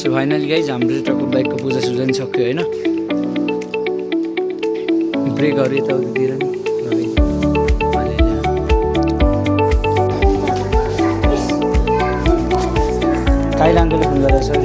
So finally guys हाम्रो टक्क बाइकको पूजा सुजा नि सक्यो होइन। ब्रेकहरू यताउतितिर नि काहीँ लाङ्गोले फोन गरेर सर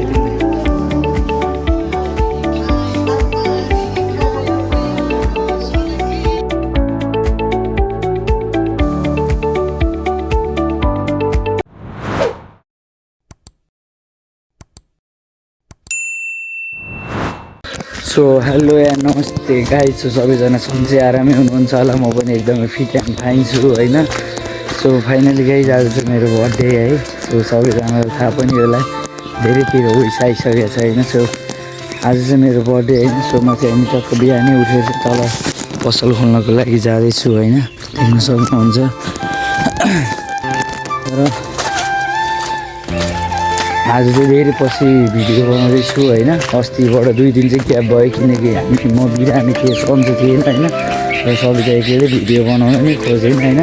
सो हेलो या नमस्ते गाइज। सो सबैजना सन्चै आरामै हुनुहुन्छ होला, म पनि एकदमै फिट एन्ड फाइन छु होइन। सो फाइनली गाइज आज चाहिँ मेरो बर्थडे है। सो सबैजनालाई थाहा पनि होला, धेरैतिर विस आइसकेको छ होइन। सो आज चाहिँ मेरो बर्थडे होइन। सो म चाहिँ हामी टक्क बिहानै उठेर तल पसल खोल्नको लागि जाँदैछु होइन, देख्न सक्नुहुन्छ। र आज चाहिँ धेरै पछि भिडियो बनाउँदैछु होइन। अस्तिबाट 2 दिन चाहिँ ग्याप भयो किनकि म बिरामी थिएँ, सन्चो थिएन होइन। र सबैले एक्लैले भिडियो बनाउन नि खोजेन होइन।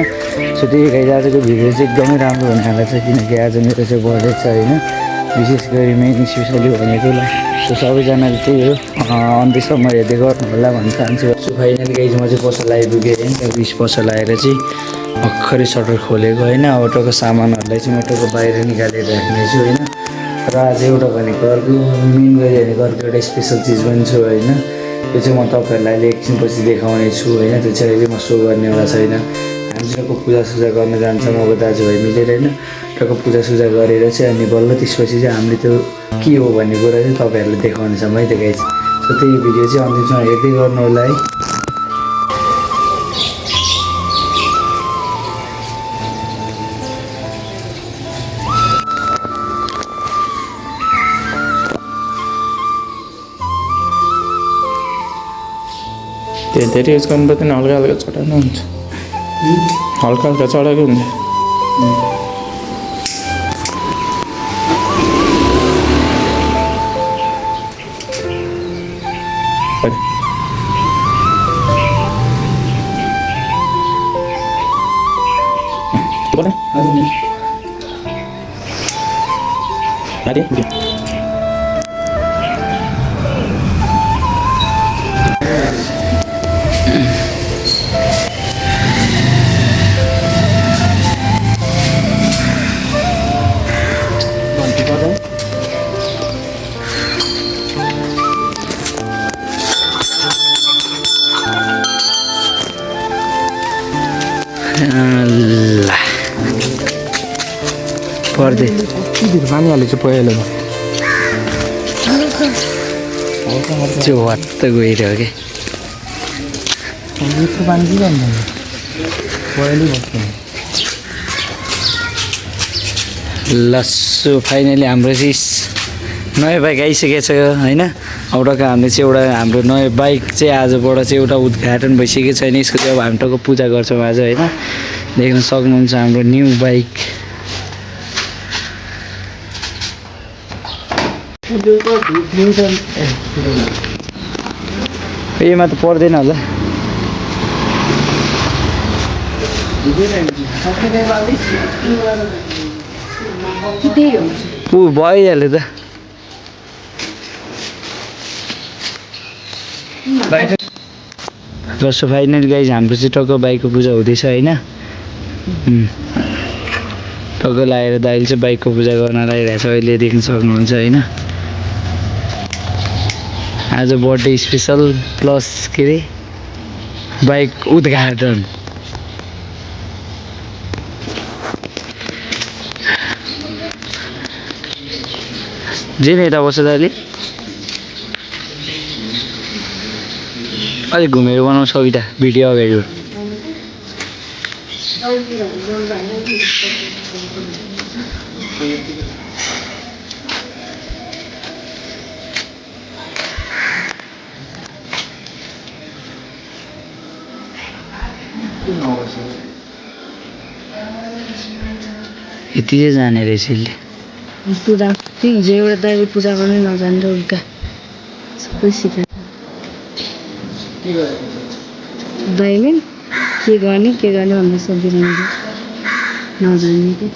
सो त्यही गाइज आजको भिडियो चाहिँ एकदमै राम्रो हुनेवाला छ किनकि आज मेरो चाहिँ बर्थडे छ होइन। विशेष गरी मेन स्पेसली भनेको ल सो सबैजनाले त्यही हो अन्त्यसम्म हेर्दै गर्नु होला भन्न चाहन्छु। सो फाइनली गाइज म चाहिँ पसल आइपुगेँ होइन। त्यहाँ 20 पसल आएर चाहिँ भर्खरै सटर खोलेको होइन। अटोको सामानहरूलाई चाहिँ म अटोको बाहिर निकालेर राख्नेछु होइन। र आज एउटा भनेको अर्को मेन गरी भनेको अर्को एउटा स्पेसल चिज पनि छु होइन। त्यो चाहिँ म तपाईँहरूलाई अहिले एकछिनपछि देखाउने छु होइन। त्यो चाहिँ अहिले म सो गर्नेवाला छैन। हामी टक्क पूजासुजा गर्न जान्छ म दाजुभाइ मिलेर होइन। टक्क पूजासुजा गरेर चाहिँ अनि बल्ल त्यसपछि चाहिँ हामीले त्यो के हो भन्ने कुरा चाहिँ तपाईँहरूलाई देखाउनेछौँ है त गाइज। सो त्यही भिडियो चाहिँ अन्तिमसम्म हेर्दै गर्नु होला है। धेरै युज गर्नु पर्दैन, हल्का हल्का चढाउनु हुन्छ, हल्का हल्का चढाएको हुन्छ। पर्दै पानी हालेको छु पहिला त्यो हत्त गइरह्यो कि पानी के गर्नु पहिल्यै बस्छ। लस्सो फाइनली हाम्रो चाहिँ नयाँ बाइक आइसकेको छ होइन। एउटाको हामीले चाहिँ एउटा हाम्रो नयाँ बाइक चाहिँ आजबाट चाहिँ एउटा उद्घाटन भइसकेको छैन। यसको चाहिँ अब हामी टक्क पूजा गर्छौँ आज होइन। देख्न सक्नुहुन्छ हाम्रो न्यू बाइक। यसमा त पर्दैन होला, भइहाल्यो त। जस्तो फाइनली गाइज हाम्रो चाहिँ टक्क बाइकको पूजा हुँदैछ होइन। टक्क लगाएर दाइले चाहिँ बाइकको पूजा गर्न लागिरहेको छ अहिले देख्न सक्नुहुन्छ होइन। आज बर्थडे स्पेसल प्लस के अरे बाइक उद्घाटन। जे यता बस्छ दाइले अलिक घुमेर बनाउँछ उता भिडियो अगाडि। यति चाहिँ जाने रहेछ यसले पूजा हिजो एउटा दाइले पूजा गर्नै नजान्थ्यो उल्का सबै सिकाएको दाइले के गर्ने भनेर सोधिरहन्छ नजान्ने कि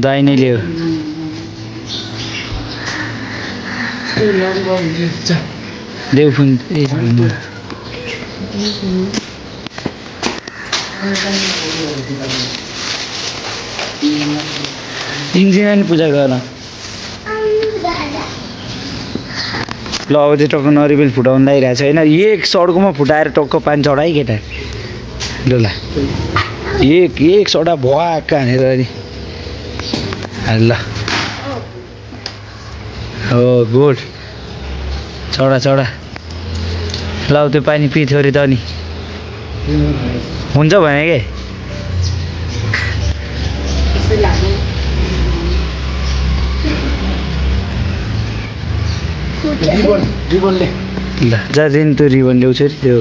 दाइ नै ल्यायो देउफुन इन्जिन पूजा गर ल अब त्यो टक्क नरिबेल फुटाउनु लागिरहेको छ होइन एक सड्कोमा फुटाएर टक्क पानी चढाइ केटा ल ल एक सडा भ्वाक्क हानेर नि ल हो गुड चढा चढा ल त्यो पानी पिथ्यो अरे त नि हुन्छ भने के ल जाँदैन त्यो रिबन ल्याउँछ अरे त्यो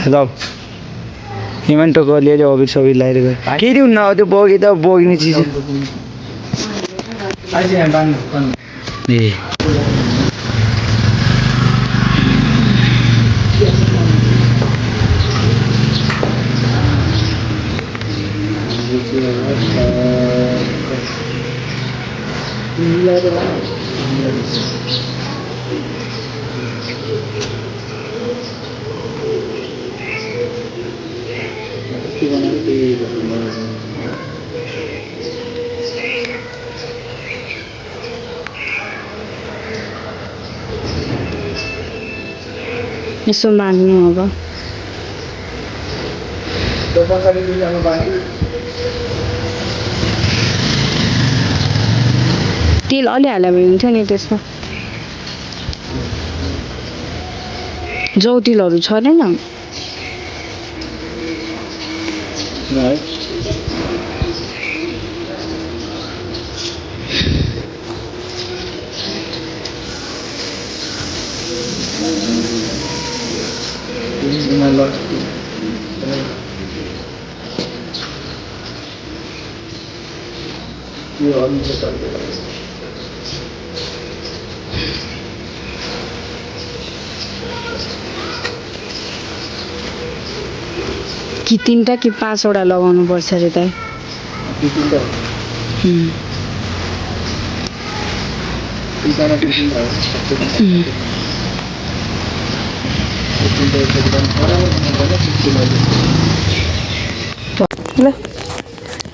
ल हिमान टोको अलिअलि अबिर सबिर लगाएर गयो केही हुन्न अब त्यो बगी त बगिने चिज ए यसो माग्नु अब तेल अलि हाल्यो भने हुन्थ्यो नि त्यसमा जौतिलहरू छैन कि 3टा कि 5वटा लगाउनु पर्छ अरे त ल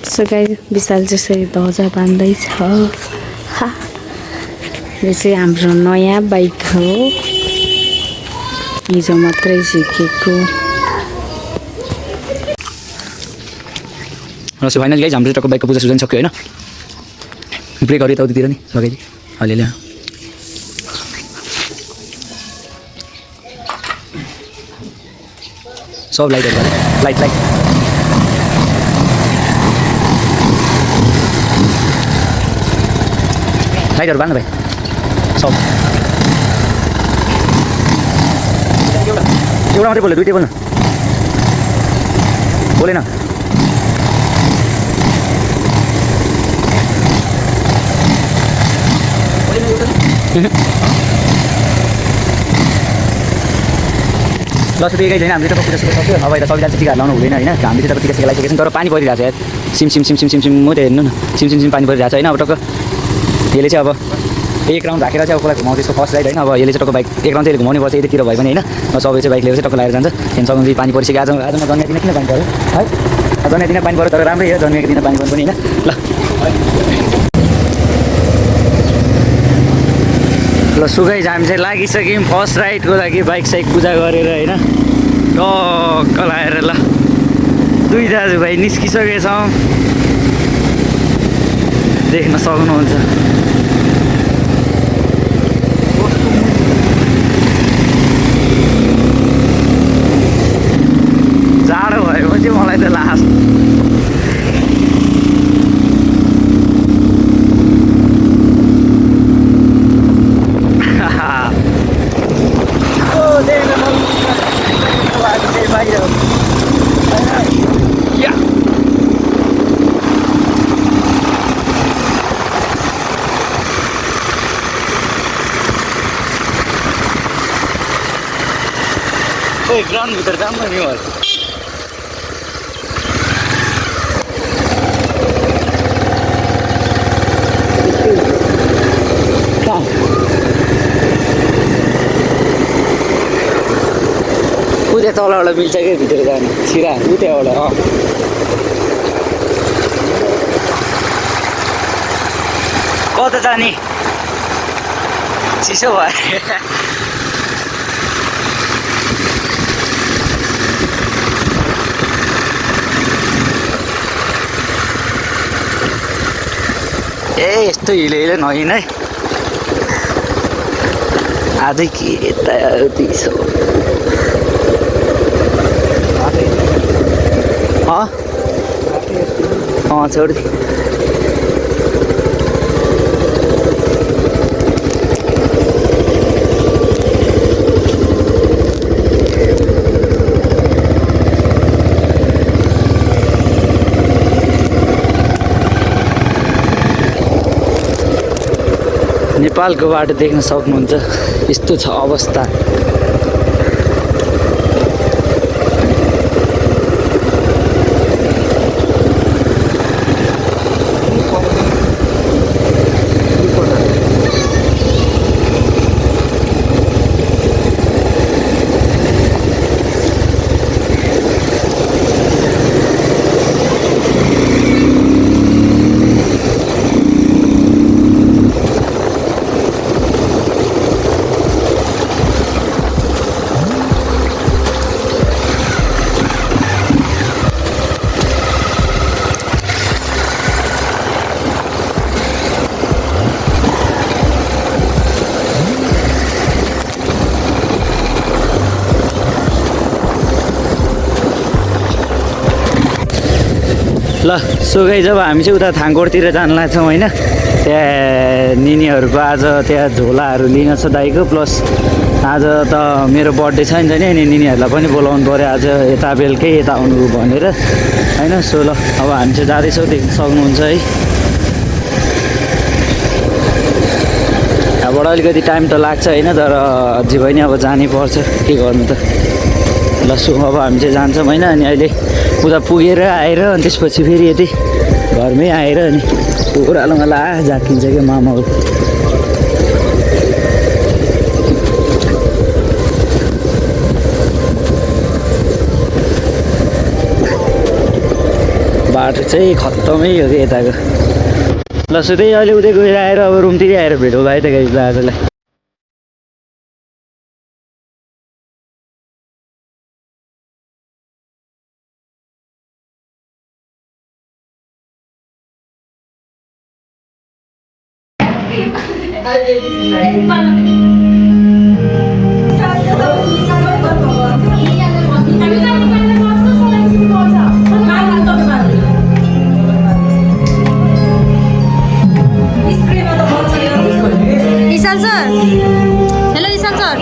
सो गाइस विशाल जसरी ध्वजा बान्दैछ यो चाहिँ हाम्रो नयाँ बाइक हो हिजो मात्रै सिकेको र सो फाइनल गाइज हाम्रो टक्क बाइकको पूजा सुजान सक्यो होइन ब्रेकहरू यताउतितिर नि सकाइदियो अलिअलि सब लाइटहरू लाइट लाइटहरू बाल्नु भाइ सब एउटा मात्रै बोल्यो 2टै बोल्नु बोलेन ल सुरु केही छैन हामीले त पूजा सुरु सक्यो अब यता सबैलाई टिका लाउनु हुँदैन होइन हामीले त टिका सिका लगाइसकेको छौँ तर पानी परिरहेको छ यार सिम म त हेर्नु न सिम पानी परिरहेको छ होइन अब टक्क यसले चाहिँ अब एक राउन्ड राखेर चाहिँ अब कसलाई घुमाउँछ यसको फर्स्ट राइड होइन अब यसले चाहिँ टक्क बाइक एक राउन्ड चाहिँ घुमाउनु पर्छ यतातिर भयो भने होइन अब सबै चाहिँ बाइक लिएर चाहिँ टक्क लगाएर जान्छ त्यहाँदेखि सबै पानी परिसक्यो आजमा जन्मेको दिन किन पानी पऱ्यो है जन्मेको दिन पानी पऱ्यो तर राम्रै हो जन्मेको दिन पानी पर्नु पनि होइन ल सुगाइ हामी चाहिँ लागिसक्यौँ फर्स्ट राइडको लागि बाइक साइक पूजा गरेर होइन टक्क लगाएर ल 2 दाजुभाइ निस्किसकेछौँ देख्न सक्नुहुन्छ जाडो भएपछि मलाई त लास ओइ ग्राउन्डभित्र जाऊँ न नि उता तलबाट मिल्छ क्या भित्र जानु छिरा उताबाट कता जाने चिसो भयो ए यस्तो हिले नहिँड है आजै के यता चिसो छोड नेपालको बाटो देख्न सक्नुहुन्छ यस्तो छ अवस्था ल सो गाइस जब हामी चाहिँ उता थाङकोटतिर जान लाग्छौँ होइन त्यहाँ निनीहरूको आज त्यहाँ झोलाहरू लिन छ दाइको प्लस आज त मेरो बर्थडे छ नि त नि अनि निनीहरूलाई पनि बोलाउनु पऱ्यो आज यता बेलुकै यता आउनु भनेर होइन सो ल अब हामी चाहिँ जाँदैछौँ देख्न सक्नुहुन्छ है यहाँबाट अलिकति टाइम त लाग्छ होइन तर अझै पनि अब जानै पर्छ के गर्नु त ल सो अब हामी चाहिँ जान्छौँ होइन अनि अहिले उता पुगेर आएर अनि त्यसपछि फेरि यति घरमै आएर अनि ओह्रालोमा ला झाकिन्छ क्या मामाको बाटो चाहिँ खत्तमै हो कि यताको ल सो त्यही अहिले उतै गएर आएर अब रुमतिर आएर भेटौँ है त गाइस आजलाई Ishan sir hello Ishan sir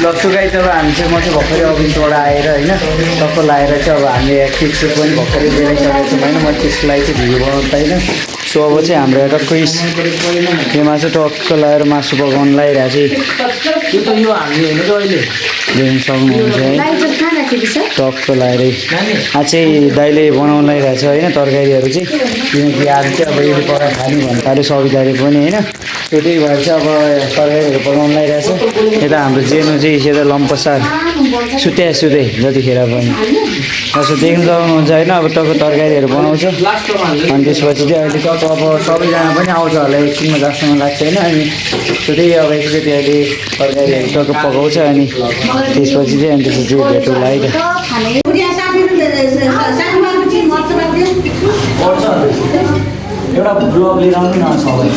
लसु गाई चाहिँ अब हामी चाहिँ म चाहिँ भर्खरै अफिसबाट आएर होइन टक्क लगाएर चाहिँ अब हामीले केक पनि भर्खरै बेलाइसकेको छौँ होइन म त्यसको लागि चाहिँ भिडियो बनाउनु पाइनँ सो अब चाहिँ हाम्रो एउटा टक्कै त्यसमा चाहिँ टक्क लगाएर मासु पकाउनु लगाइरहेको चाहिँ यो हामी होइन त अहिले देख्न सक्नुहुन्छ है टक्क लगाएर आज चाहिँ दाइले बनाउनु लगाइरहेको छ होइन तरकारीहरू चाहिँ किनकि आज चाहिँ अब यसले पकाएर खाने भन्नु थाल्यो सविताले पनि होइन सो त्यही भएर चाहिँ अब तरकारीहरू पकाउनु लगाइरहेको छ यता हाम्रो जेनु चाहिँ यता लम्पसार सुत्या सुते जतिखेर पनि जस्तो देख्नु सक्नुहुन्छ होइन अब टक्क तरकारीहरू बनाउँछ अनि त्यसपछि चाहिँ अहिले टक्क अब सबैजना पनि आउँछ होला एकछिनमा जस्तोमा लाग्छ होइन अनि सो त्यही अब एकचोटि अहिले तरकारीहरू टक्क पकाउँछ अनि त्यसपछि चाहिँ अनि त्यसपछि भेटौँला है त एउटा ब्लग लिएर आउनु न सबै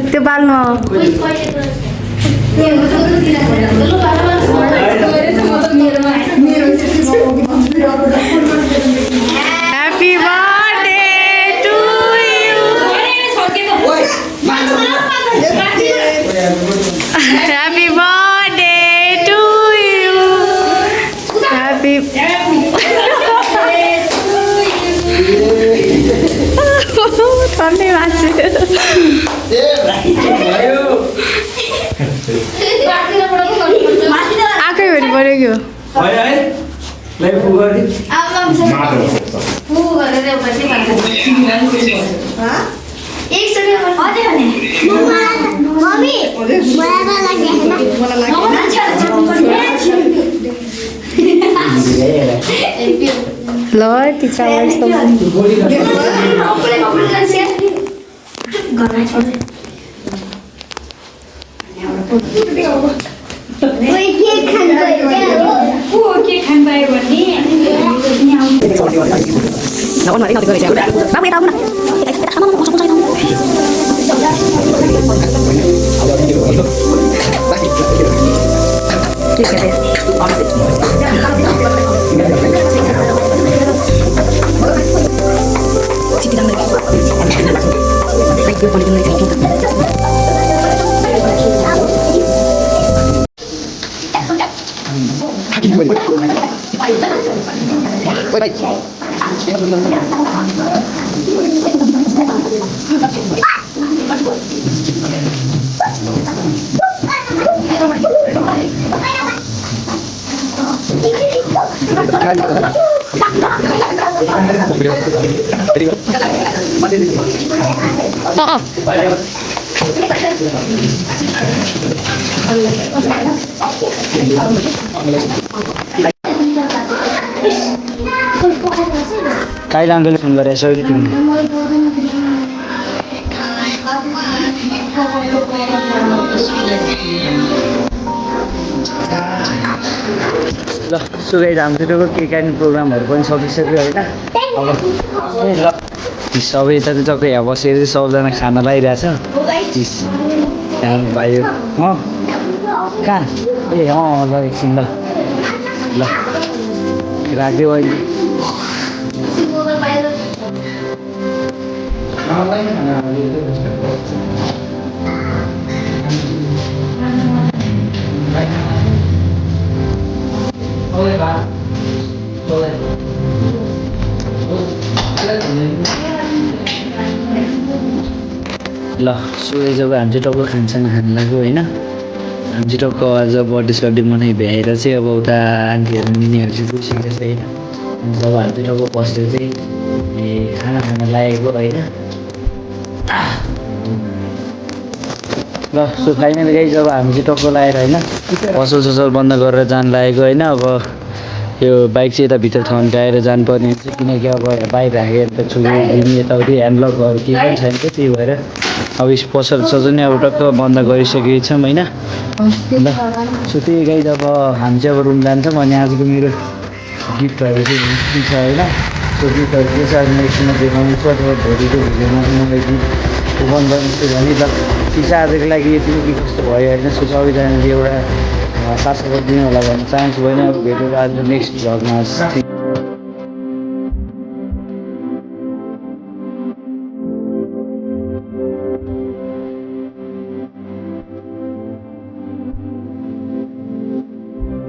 त्यो बाल्नु happy birthday to you happy birthday to you happy ठन्डै मान्छे आँखै हेर्नु पऱ्यो ल टिचर काइला अङ्कलले फोन गरेर यसो ल सुगाइ हाम्रो केक काट्ने प्रोग्रामहरू पनि सकिसक्यो होइन अब ल सबै यता चाहिँ टक्कै यहाँ बसेर सबजना खाना लगाइरहेछ भाइ कहाँ ए ल एकछिन ल राखिदियो अहिले ल सुगे जब हामी चाहिँ टक्क खानसाना खानु लाग्यो होइन हामी चाहिँ टक्क आज बर्थडे मनाइ भ्याएर चाहिँ अब उता आन्टीहरू निनीहरू चाहिँ गइसकेको छ होइन अनि जब हामी चाहिँ टक्क बसेर चाहिँ खाना खान लागेको होइन ल सो फाइनल गाइस अब हामी चाहिँ टक्क लगाएर होइन पसल ससल बन्द गरेर जानु लागेको होइन अब यो बाइक चाहिँ यता भित्र थन्काएर जानुपर्ने हुन्छ किनकि अब बाहिर राखेर त छु दिने यताउति ह्यान्डलकहरू केही पनि छैन क्या त्यही भएर अब यस पसल सजल नै अब टक्क बन्द गरिसकेको छौँ होइन ल सो त्यही गाइज अब हामी चाहिँ अब रुम जान्छौँ अनि आजको मेरो गिफ्टहरू चाहिँ छ होइन त्यो गिफ्टहरू चाहिँ आज नेक्स्टमा देखाउनु छु अथवा भोलिको भिडियोमा मलाई गिफ्ट ओपन गर्छु भने ल चिसा आजको लागि यति के कस्तो भयो होइन सो सबैजनाले एउटा साथ सपोर्ट दिनु होला भन्न चाहन्छु होइन अब भेटेर आज नेक्स्ट भ्लगमा